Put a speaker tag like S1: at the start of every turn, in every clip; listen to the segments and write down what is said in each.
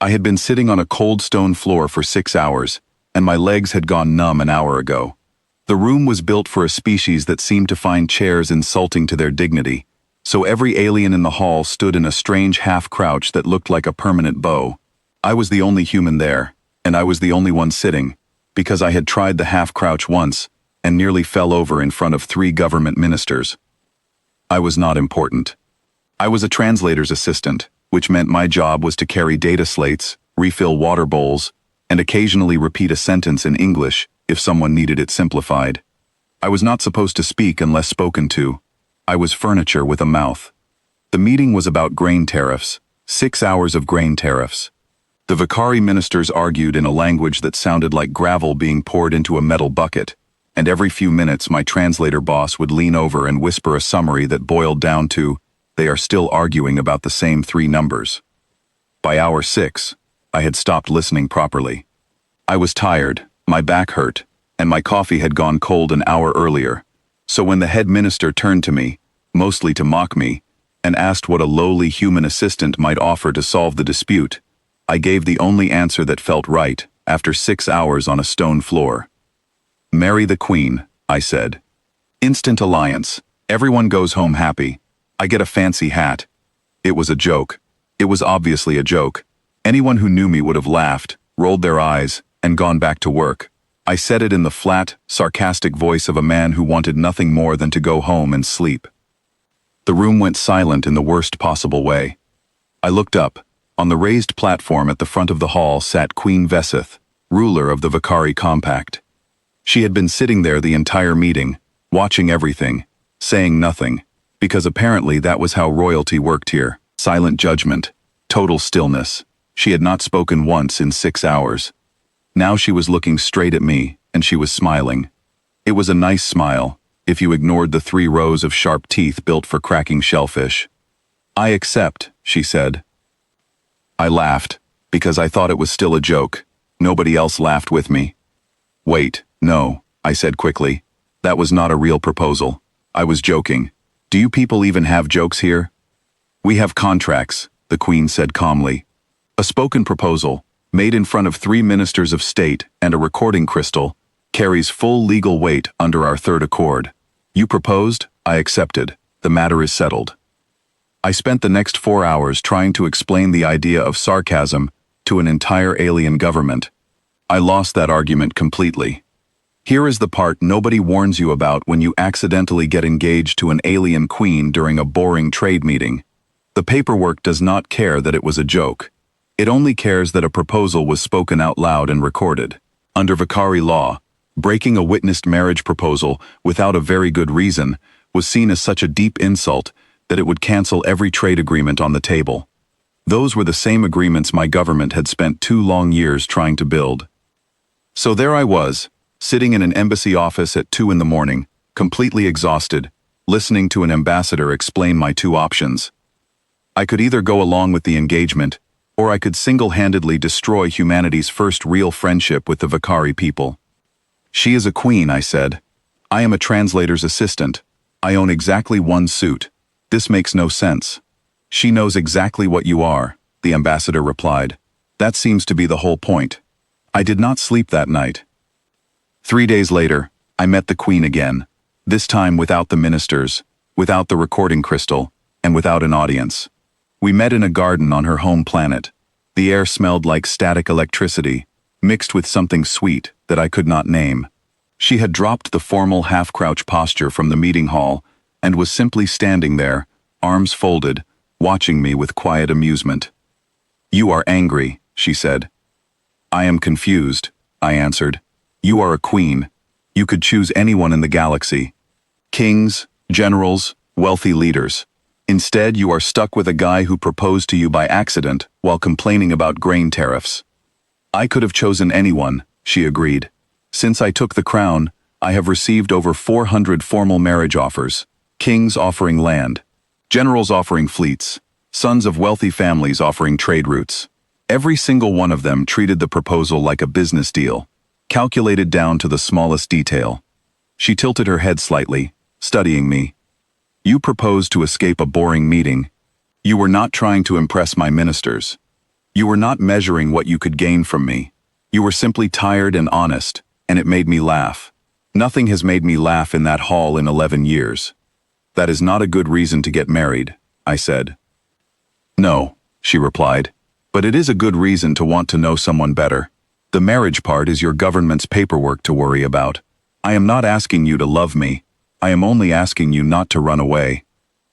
S1: I had been sitting on a cold stone floor for 6 hours, and my legs had gone numb an hour ago. The room was built for a species that seemed to find chairs insulting to their dignity, so every alien in the hall stood in a strange half-crouch that looked like a permanent bow. I was the only human there, and I was the only one sitting, because I had tried the half-crouch once and nearly fell over in front of 3 government ministers. I was not important. I was a translator's assistant, which meant my job was to carry data slates, refill water bowls, and occasionally repeat a sentence in English if someone needed it simplified. I was not supposed to speak unless spoken to. I was furniture with a mouth. The meeting was about grain tariffs, 6 hours of grain tariffs. The Vakari ministers argued in a language that sounded like gravel being poured into a metal bucket, and every few minutes my translator boss would lean over and whisper a summary that boiled down to, "They are still arguing about the same 3 numbers." By hour 6, I had stopped listening properly. I was tired, my back hurt, and my coffee had gone cold an hour earlier, so when the head minister turned to me, mostly to mock me, and asked what a lowly human assistant might offer to solve the dispute, I gave the only answer that felt right after 6 hours on a stone floor. "Marry the Queen," I said. "Instant alliance. Everyone goes home happy. I get a fancy hat." It was a joke. It was obviously a joke. Anyone who knew me would have laughed, rolled their eyes, and gone back to work. I said it in the flat, sarcastic voice of a man who wanted nothing more than to go home and sleep. The room went silent in the worst possible way. I looked up. On the raised platform at the front of the hall sat Queen Veseth, ruler of the Vakari Compact. She had been sitting there the entire meeting, watching everything, saying nothing, because apparently that was how royalty worked here. Silent judgment, total stillness. She had not spoken once in 6 hours. Now she was looking straight at me, and she was smiling. It was a nice smile, if you ignored the 3 rows of sharp teeth built for cracking shellfish. "I accept," she said. I laughed, because I thought it was still a joke. Nobody else laughed with me. "Wait, no," I said quickly. "That was not a real proposal. I was joking. Do you people even have jokes here?" "We have contracts," the Queen said calmly. "A spoken proposal, made in front of 3 ministers of state and a recording crystal, carries full legal weight under our 3rd accord. You proposed, I accepted. The matter is settled." I spent the next 4 hours trying to explain the idea of sarcasm to an entire alien government. I lost that argument completely. Here is the part nobody warns you about when you accidentally get engaged to an alien queen during a boring trade meeting. The paperwork does not care that it was a joke. It only cares that a proposal was spoken out loud and recorded. Under Vakari law, breaking a witnessed marriage proposal without a very good reason was seen as such a deep insult that it would cancel every trade agreement on the table. Those were the same agreements my government had spent 2 long years trying to build. So there I was, sitting in an embassy office at 2 in the morning, completely exhausted, listening to an ambassador explain my 2 options. I could either go along with the engagement, or I could single-handedly destroy humanity's first real friendship with the Vakari people. "She is a queen," I said. "I am a translator's assistant. I own exactly 1 suit. This makes no sense." "She knows exactly what you are," the ambassador replied. "That seems to be the whole point." I did not sleep that night. 3 days later, I met the Queen again, this time without the ministers, without the recording crystal, and without an audience. We met in a garden on her home planet. The air smelled like static electricity, mixed with something sweet that I could not name. She had dropped the formal half-crouch posture from the meeting hall and was simply standing there, arms folded, watching me with quiet amusement. "You are angry," she said. "I am confused," I answered. "You are a queen. You could choose anyone in the galaxy. Kings, generals, wealthy leaders. Instead, you are stuck with a guy who proposed to you by accident while complaining about grain tariffs." "I could have chosen anyone," she agreed. "Since I took the crown, I have received over 400 formal marriage offers. Kings offering land, generals offering fleets, sons of wealthy families offering trade routes. Every single one of them treated the proposal like a business deal, calculated down to the smallest detail." She tilted her head slightly, studying me. "You proposed to escape a boring meeting. You were not trying to impress my ministers." You were not measuring what you could gain from me. You were simply tired and honest, and it made me laugh. Nothing has made me laugh in that hall in 11 years. That is not a good reason to get married, I said. No, she replied, but it is a good reason to want to know someone better. The marriage part is your government's paperwork to worry about. I am not asking you to love me. I am only asking you not to run away.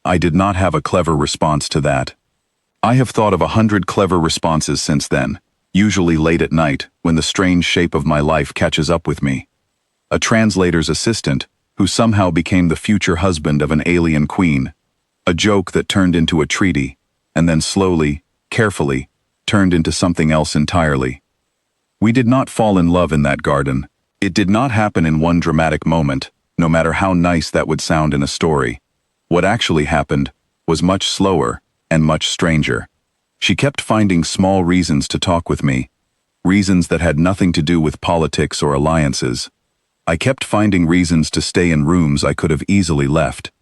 S1: I did not have a clever response to that. I have thought of 100 clever responses since then, usually late at night, when the strange shape of my life catches up with me. A translator's assistant, who somehow became the future husband of an alien queen. A joke that turned into a treaty, and then slowly, carefully, turned into something else entirely. We did not fall in love in that garden. It did not happen in one dramatic moment, no matter how nice that would sound in a story. What actually happened was much slower and much stranger. She kept finding small reasons to talk with me, reasons that had nothing to do with politics or alliances. I kept finding reasons to stay in rooms I could have easily left.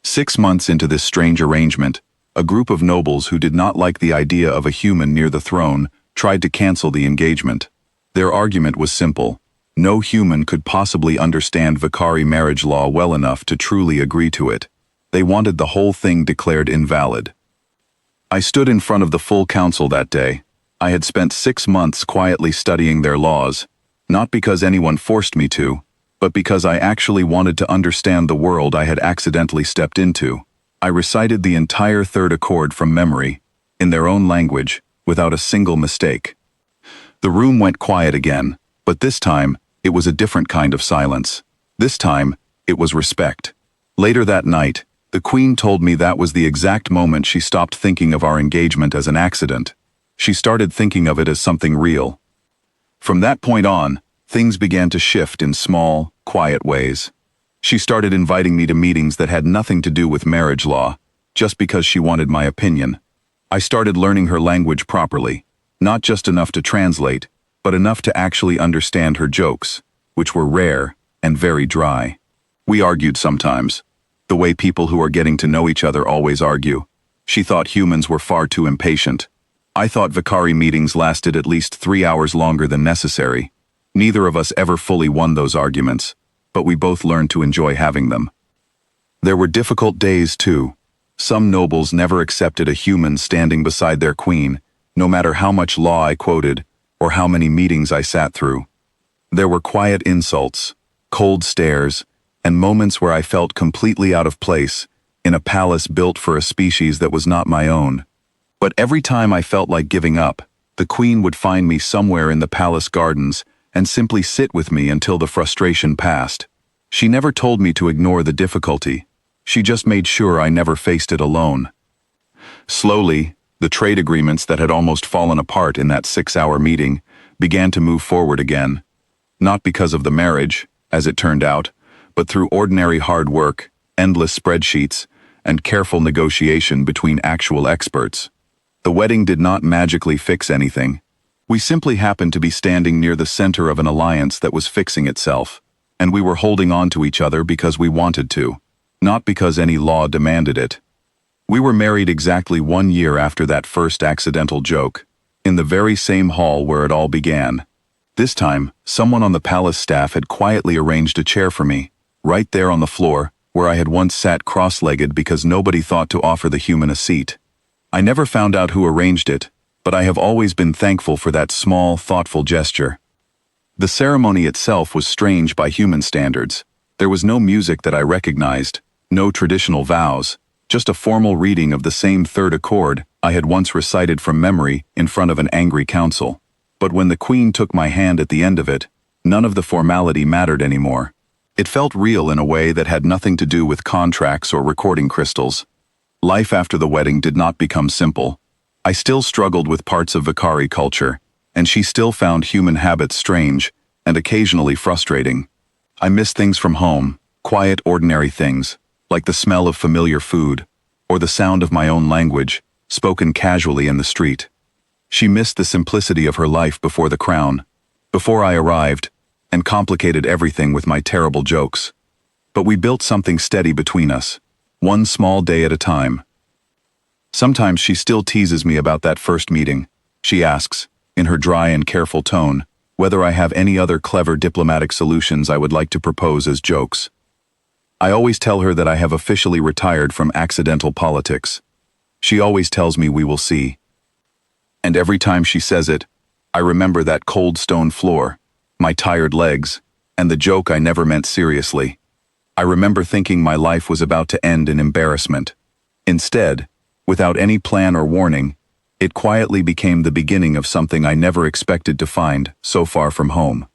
S1: 6 months into this strange arrangement, a group of nobles who did not like the idea of a human near the throne tried to cancel the engagement. Their argument was simple. No human could possibly understand Vakari marriage law well enough to truly agree to it. They wanted the whole thing declared invalid. I stood in front of the full council that day. I had spent 6 months quietly studying their laws, not because anyone forced me to, but because I actually wanted to understand the world I had accidentally stepped into. I recited the entire third accord from memory, in their own language, without a single mistake. The room went quiet again, but this time, it was a different kind of silence. This time, it was respect. Later that night, the Queen told me that was the exact moment she stopped thinking of our engagement as an accident. She started thinking of it as something real. From that point on, things began to shift in small, quiet ways. She started inviting me to meetings that had nothing to do with marriage law, just because she wanted my opinion. I started learning her language properly, not just enough to translate, but enough to actually understand her jokes, which were rare and very dry. We argued sometimes, the way people who are getting to know each other always argue. She thought humans were far too impatient. I thought Vakari meetings lasted at least 3 hours longer than necessary. Neither of us ever fully won those arguments, but we both learned to enjoy having them. There were difficult days too. Some nobles never accepted a human standing beside their queen, no matter how much law I quoted or how many meetings I sat through. There were quiet insults, cold stares, and moments where I felt completely out of place in a palace built for a species that was not my own. But every time I felt like giving up, the queen would find me somewhere in the palace gardens and simply sit with me until the frustration passed. She never told me to ignore the difficulty. She just made sure I never faced it alone. Slowly, the trade agreements that had almost fallen apart in that 6-hour meeting began to move forward again. Not because of the marriage, as it turned out, but through ordinary hard work, endless spreadsheets, and careful negotiation between actual experts. The wedding did not magically fix anything. We simply happened to be standing near the center of an alliance that was fixing itself, and we were holding on to each other because we wanted to, not because any law demanded it. We were married exactly 1 year after that first accidental joke, in the very same hall where it all began. This time, someone on the palace staff had quietly arranged a chair for me, right there on the floor, where I had once sat cross-legged because nobody thought to offer the human a seat. I never found out who arranged it, but I have always been thankful for that small, thoughtful gesture. The ceremony itself was strange by human standards. There was no music that I recognized, no traditional vows, just a formal reading of the same third accord I had once recited from memory in front of an angry council. But when the queen took my hand at the end of it, none of the formality mattered anymore. It felt real in a way that had nothing to do with contracts or recording crystals. Life after the wedding did not become simple. I still struggled with parts of Vakari culture, and she still found human habits strange and occasionally frustrating. I missed things from home, quiet, ordinary things, like the smell of familiar food, or the sound of my own language, spoken casually in the street. She missed the simplicity of her life before the crown, before I arrived, and complicated everything with my terrible jokes. But we built something steady between us, one small day at a time. Sometimes she still teases me about that first meeting. She asks, in her dry and careful tone, whether I have any other clever diplomatic solutions I would like to propose as jokes. I always tell her that I have officially retired from accidental politics. She always tells me we will see. And every time she says it, I remember that cold stone floor, my tired legs, and the joke I never meant seriously. I remember thinking my life was about to end in embarrassment. Instead, without any plan or warning, it quietly became the beginning of something I never expected to find so far from home.